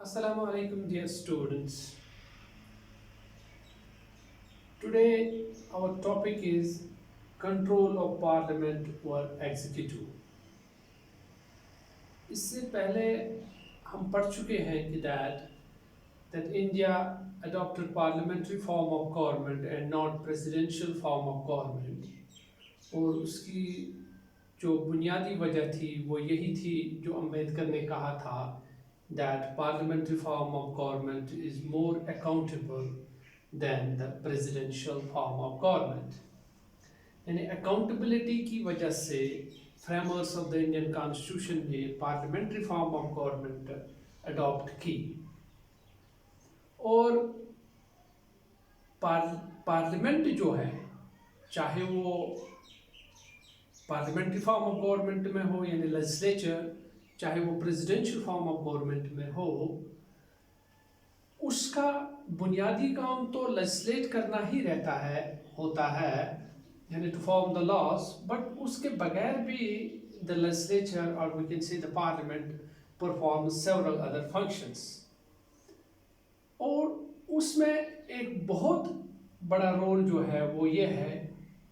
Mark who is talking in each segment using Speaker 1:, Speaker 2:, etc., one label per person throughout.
Speaker 1: Assalamu alaikum, dear students. Today, our topic is control of parliament or executive. इससे पहले हम पढ़ चुके हैं कि that India adopted parliamentary form of government and not presidential form of government. और उसकी जो बुनियादी वजह थी वो यही थी जो अम्बेडकर ने कहा था that parliamentary form of government is more accountable than the presidential form of government. यानी अकाउंटेबिलिटी की वजह से framers of the Indian constitution ने parliamentary form of government adopt की और पार्लियामेंट जो है चाहे वो पार्लियामेंट्री फॉर्म ऑफ गवर्नमेंट में हो यानी लेजिस्लेचर चाहे वो प्रेसिडेंशियल फॉर्म ऑफ गवर्नमेंट में हो उसका बुनियादी काम तो लेजिस्लेट करना ही होता है यानी to form the laws but उसके बगैर भी द लेजिस्लेचर और we can say the parliament perform several other functions और उसमें एक बहुत बड़ा रोल जो है वो ये है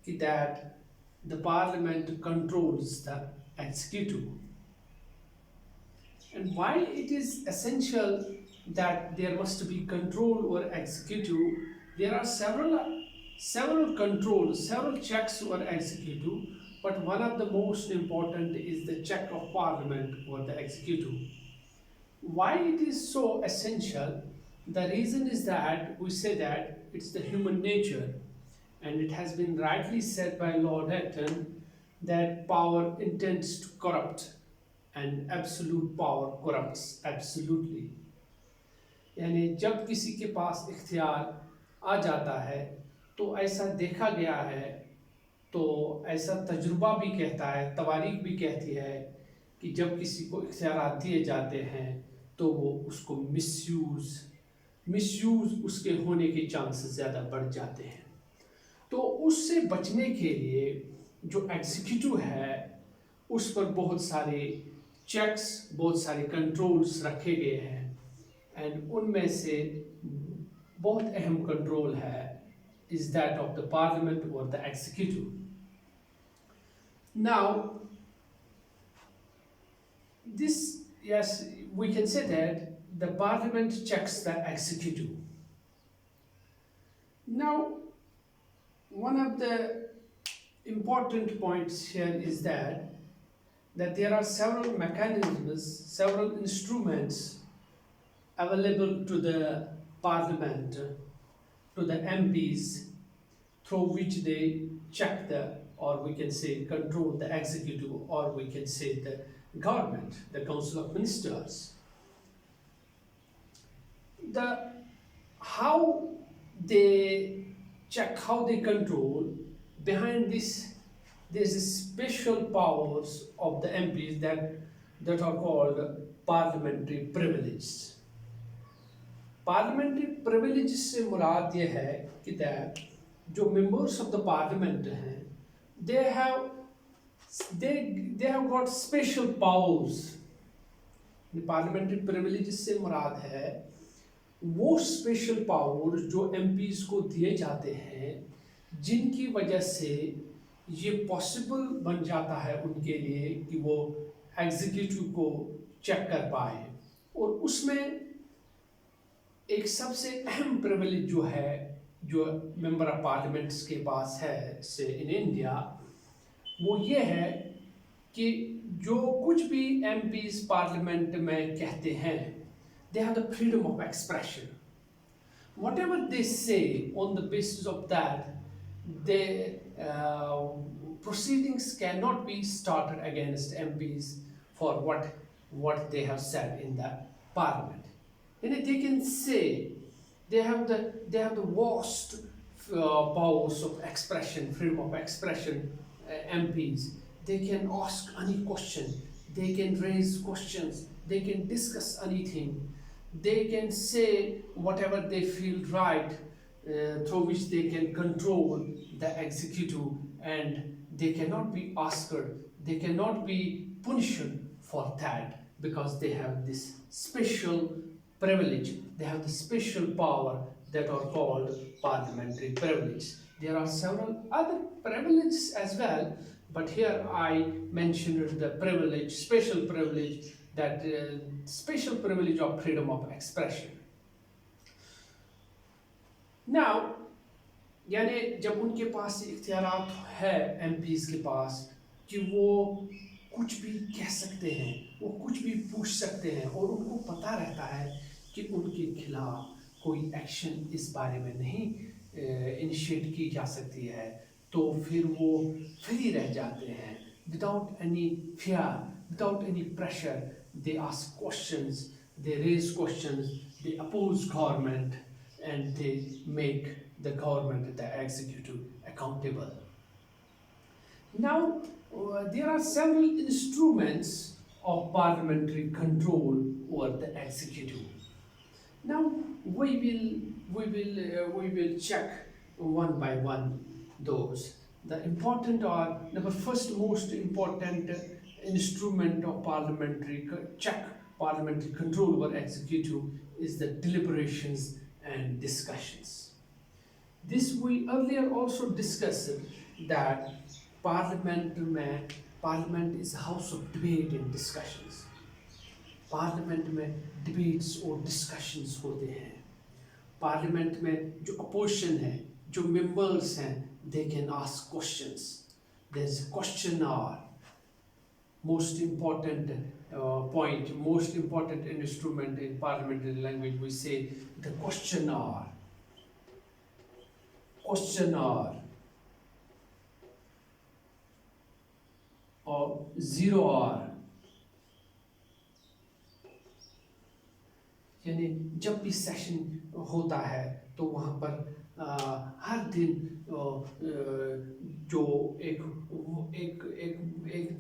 Speaker 1: कि that the parliament controls the executive and why it is essential that there must be control over executive. There are several controls, several checks over executive, but one of the most important is the check of parliament over the executive. Why it is so essential? The reason is that we say that it's the human nature, and it has been rightly said by Lord Acton that power intends to corrupt and absolute power corrupts absolutely. यानी जब किसी के पास इख्तियार आ जाता है तो ऐसा देखा गया है तो ऐसा तजुर्बा भी कहता है तवारीख भी कहती है कि जब किसी को इख्तियार दिए जाते हैं तो वो उसको मिसयूज़ उसके होने के चांसेस ज़्यादा बढ़ जाते हैं तो उससे बचने के लिए जो एग्जीक्यूटिव है उस पर बहुत सारे चेक्स बहुत सारे कंट्रोल्स रखे गए हैं एंड उनमें से बहुत अहम कंट्रोल है is that of the parliament और the executive now this yes we can say that the parliament checks the executive now one of the important points here is that there are several mechanisms, several instruments available to the parliament, to the MPs, through which they check the, or we can say control the executive, or we can say the government, the council of ministers. How they check, how they control, behind this there's special powers of the MPs that are called parliamentary privileges. Parliamentary privileges से मुराद ये है कि that जो members of the parliament हैं they have got special powers. Parliamentary privileges से मुराद है वो special powers जो MPs को दिए जाते हैं जिनकी वजह से ये पॉसिबल बन जाता है उनके लिए कि वो एग्जीक्यूटिव को चेक कर पाए और उसमें एक सबसे अहम प्रिविलेज जो है जो मेंबर ऑफ पार्लियामेंट्स के पास है से इन इंडिया वो ये है कि जो कुछ भी एमपीज पार्लियामेंट में कहते हैं they have the freedom of expression whatever they say on the basis of that proceedings cannot be started against MPs for what they have said in the parliament. And they can say they have the vast powers of expression, freedom of expression. MPs they can ask any question, they can raise questions, they can discuss anything, they can say whatever they feel right. Through which they can control the executive and they cannot be asked, they cannot be punished for that because they have this special privilege. They have the special power that are called parliamentary privilege. There are several other privileges as well, but here I mentioned the privilege, special privilege, that special privilege of freedom of expression. Now, यानी जब उनके पास इख्तियारात है MPs के पास कि वो कुछ भी कह सकते हैं, वो कुछ भी पूछ सकते हैं, और उनको पता रहता है कि उनके खिलाफ कोई एक्शन इस बारे में नहीं इनिशिएट की जा सकती है, तो फिर वो फ्री रह जाते हैं without any fear, without any pressure. They ask questions, they raise questions, they oppose government, and they make the government, the executive, accountable. Now, there are several instruments of parliamentary control over the executive. Now, we will check one by one those. The important are, the first most important instrument of parliamentary parliamentary control over executive is the deliberations and discussions. This we earlier also discussed that parliament is a house of debate and discussions. Parliament में debates और discussions होते हैं. Parliament में जो opposition है, जो members हैं, they can ask questions. There is question hour. Most important point, most important instrument in parliamentary language, we say the question hour. Question hour or 0 hour. यानी जब भी सेशन होता है तो वहाँ पर हर दिन जो एक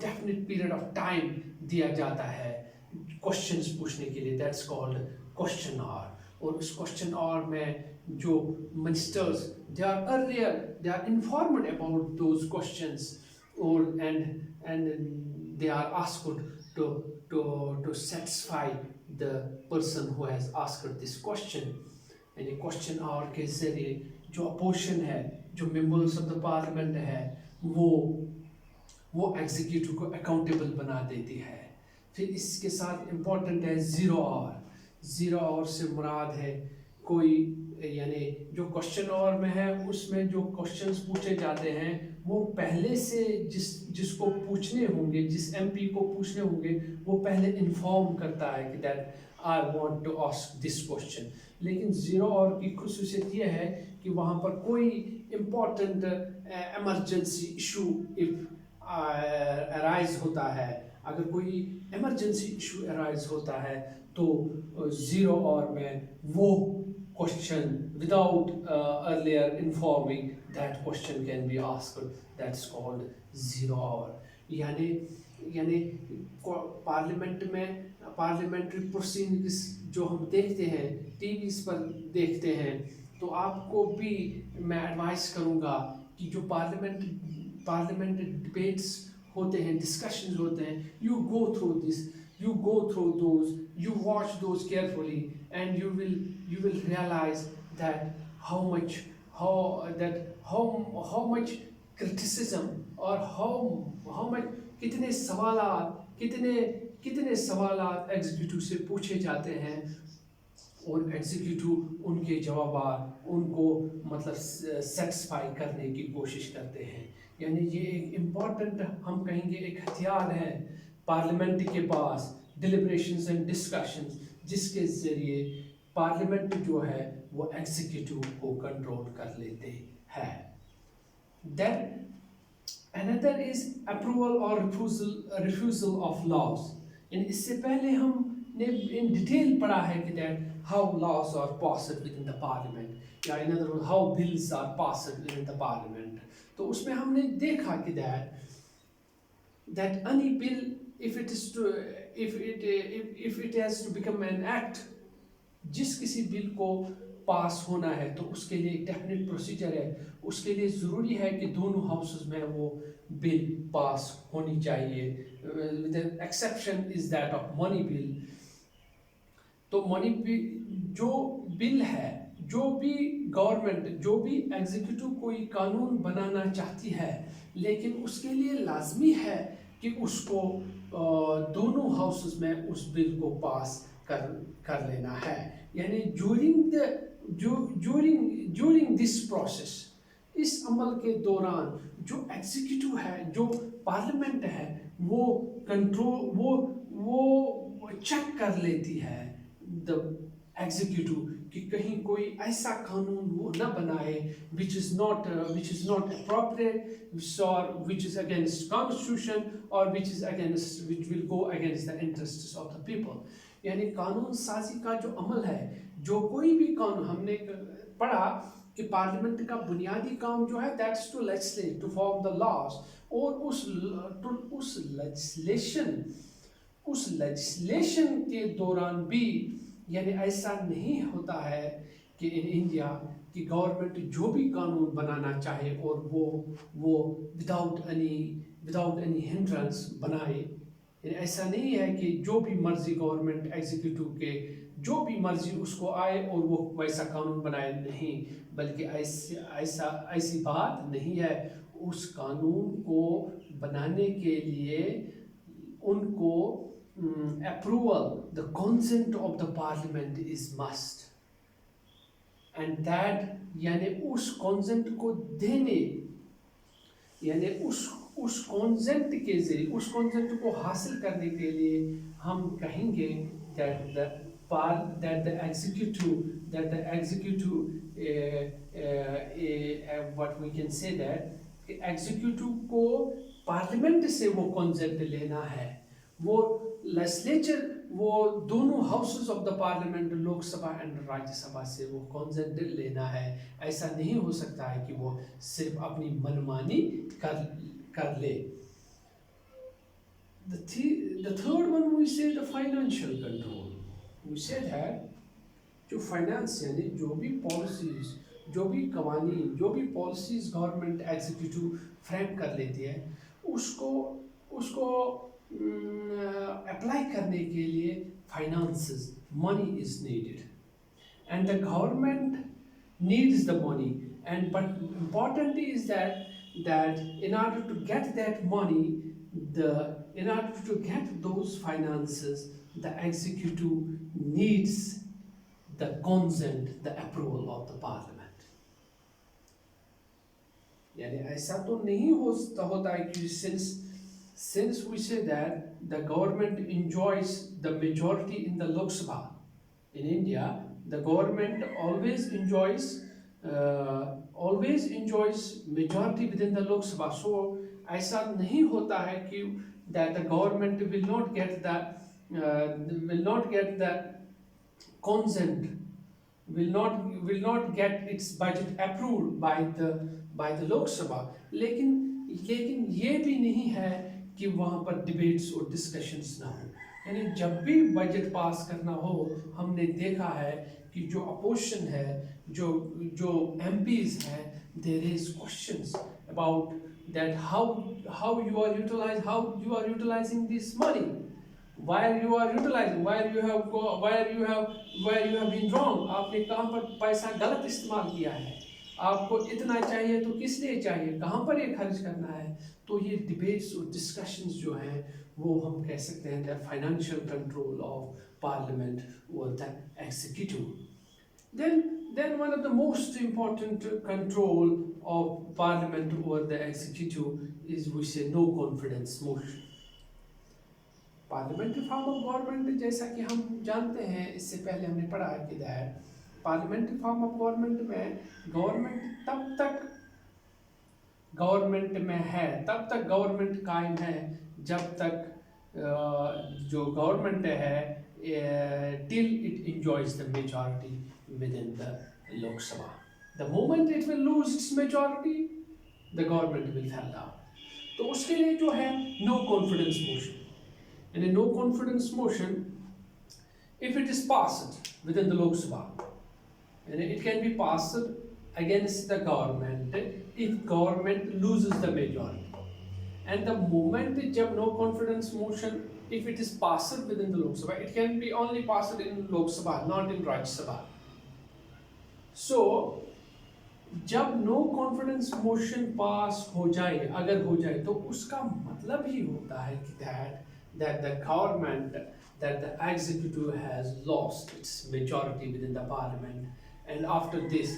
Speaker 1: डेफिनेट पीरियड ऑफ टाइम दिया जाता है क्वेश्चंस पूछने के लिए, दैट्स कॉल्ड क्वेश्चन आवर. और उस क्वेश्चन आवर में जो ministers, they are informed about those questions, और and they are asked to satisfy the person who has asked this question. यानी क्वेश्चन आवर के जरिए जो अपोजिशन है, जो मेंबर्स ऑफ द पार्लियामेंट है, वो एग्जीक्यूटिव को अकाउंटेबल बना देती है. फिर इसके साथ इम्पोर्टेंट है 0 आवर. 0 आवर से मुराद है कोई, यानी जो क्वेश्चन आवर में है उसमें जो क्वेश्चंस पूछे जाते हैं वो पहले से जिसको पूछने होंगे, जिस एमपी को पूछने होंगे, वो पहले इन्फॉर्म करता है कि that I want to ask this question. लेकिन 0 आवर की खुसूसियत यह है कि वहाँ पर कोई important emergency issue if arise होता है, अगर कोई इमरजेंसी इशू अराइज होता है तो 0 आवर में वो question without earlier informing that question can be asked. That's called 0 hour. यानी पार्लियामेंट में पार्लियामेंट्री प्रोसीडिंग्स जो हम देखते हैं टीवीज़ पर देखते हैं, तो आपको भी मैं एडवाइस करूँगा कि जो पार्लियामेंट डिबेट्स होते हैं, डिस्कशंस होते हैं, you go through those, you watch those carefully, and you will realize that how much criticism or how much कितने सवालात एग्जीक्यूटिव से पूछे जाते हैं, और एग्जीक्यूटिव उनके जवाब उनको मतलब सेटिस्फाई करने की कोशिश करते हैं. यानी ये एक इम्पॉर्टेंट, हम कहेंगे, एक हथियार है पार्लियामेंट के पास, डिलिब्रेशंस एंड डिस्कशंस, जिसके ज़रिए पार्लियामेंट जो है वो एग्जीक्यूटिव को कंट्रोल कर लेते हैं. देन अनदर इज अप्रूवल और रिफ्यूजल ऑफ लॉज. इससे पहले हमने इन डिटेल पढ़ा है कि that how laws are passed within the parliament, या in other word how bills are passed within the parliament. तो उसमें हमने देखा कि that any bill if it has to become an act, जिस किसी बिल को पास होना है तो उसके लिए एक डेफिनेट प्रोसीजर है. उसके लिए ज़रूरी है कि दोनों हाउसेस में वो बिल पास होनी चाहिए. The exception is that of money bill. तो मनी जो बिल है, जो भी गवर्नमेंट, जो भी एग्जीक्यूटिव कोई कानून बनाना चाहती है, लेकिन उसके लिए लाजमी है कि उसको दोनों हाउसेस में उस बिल को पास कर कर लेना है। यानी ड्यूरिंग दिस प्रोसेस, इस अमल के दौरान जो एग्जीक्यूटिव है, जो पार्लियामेंट है, वो कंट्रोल वो चेक कर लेती है द एग्जीक्यूटिव कि कहीं कोई ऐसा कानून वो न बनाए which is not appropriate, or which is against constitution, or which will go against the interests of the people। यानी कानून साजी का जो अमल है, जो कोई भी कानून, हमने पढ़ा कि पार्लियामेंट का बुनियादी काम जो है that's to legislate, to form the laws, और उस लेजिस्लेशन के दौरान भी, यानी ऐसा नहीं होता है कि इन इंडिया की गवर्नमेंट जो भी कानून बनाना चाहे और वो विदाउट एनी हिंड्रेंस बनाए। यानी ऐसा नहीं है कि जो भी मर्जी गवर्नमेंट एग्जीक्यूटिव के जो भी मर्जी उसको आए और वो वैसा कानून बनाए, नहीं, बल्कि ऐसी बात नहीं है। उस कानून को बनाने के लिए उनको approval, the consent of the parliament is must, and that यानी उस consent को देने, यानी उस consent के जरिए, उस consent को हासिल करने के लिए हम कहेंगे that the executive what we can say that executive को पार्लियामेंट से वो consent लेना है, वो लेजिस्लेचर, वो दोनों houses of the parliament, Lok Sabha and Rajya Sabha से वो कॉन्सेंट लेना है। ऐसा नहीं हो सकता है कि वो सिर्फ अपनी मनमानी कर ले। The third one we say the financial control। We say that जो फाइनेंस, यानी जो भी पॉलिसीज, जो भी कवानीन, जो भी पॉलिसीज गवर्नमेंट एग्जीक्यूटिव फ्रेम कर लेती है, उसको अप्लाई करने के लिए finances, money is needed, and the government needs the money, and but important is that in order to get that money, in order to get those finances, the executive needs the consent, the approval of the parliament। यानी ऐसा तो नहीं होता है कि since we say that the government enjoys the majority in the Lok Sabha in India, the government always enjoys majority within the Lok Sabha, so ऐसा नहीं होता है कि that the government will not get the consent, will not get its budget approved by the Lok Sabha। लेकिन ये भी नहीं है कि वहाँ पर डिबेट्स और डिस्कशंस ना हो। यानी जब भी बजट पास करना हो, हमने देखा है कि जो अपोजिशन है, जो MPs हैं, there is questions about that how you are utilizing this money, where you are utilizing, where you have been wrong, आपने कहाँ पर पैसा गलत इस्तेमाल किया है, आपको इतना चाहिए तो किस लिए चाहिए, कहाँ पर ये खर्च करना है। तो ये डिबेट्स और डिस्कशंस जो हैं वो हम कह सकते हैं the financial control of parliament और the executive. then one of the most important control of parliament over the executive is we say no confidence motion। Parliamentary form of government, जैसा कि हम जानते हैं, इससे पहले हमने पढ़ा है कि that parliamentary form of government में गवर्नमेंट तब तक गवर्नमेंट में है, तब तक गवर्नमेंट कायम है जब तक जो गवर्नमेंट है till it enjoys the majority within the Lok Sabha। The moment it will lose its majority, the government will fall down। तो उसके लिए जो है no confidence motion, and a no confidence motion, if it is passed within the Lok Sabha, and it can be passed against the government if government loses the majority, and the moment जब no confidence motion if it is passed within the Lok Sabha, it can be only passed in Lok Sabha, not in Rajya Sabha. So जब no confidence motion pass हो जाए, अगर हो जाए, तो उसका मतलब ही होता है कि that the government, that the executive has lost its majority within the parliament, and after this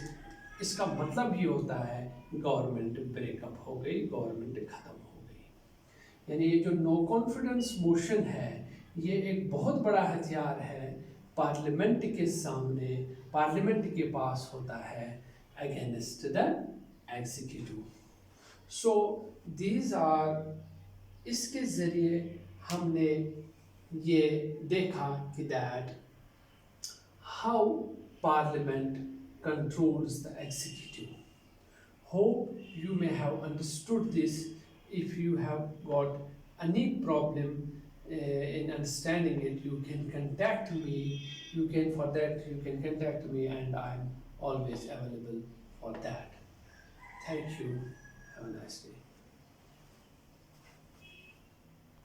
Speaker 1: इसका मतलब ही होता है गवर्नमेंट ब्रेकअप हो गई, गवर्नमेंट खत्म हो गई। यानी ये जो नो कॉन्फिडेंस मोशन है, ये एक बहुत बड़ा हथियार है पार्लियामेंट के सामने, पार्लियामेंट के पास होता है against the executive. So these are, इसके ज़रिए हमने ये देखा कि that how parliament controls the executive. Hope you may have understood this. If you have got any problem in understanding it, you can contact me. You can contact me, and I'm always available for that. Thank you. Have a nice day.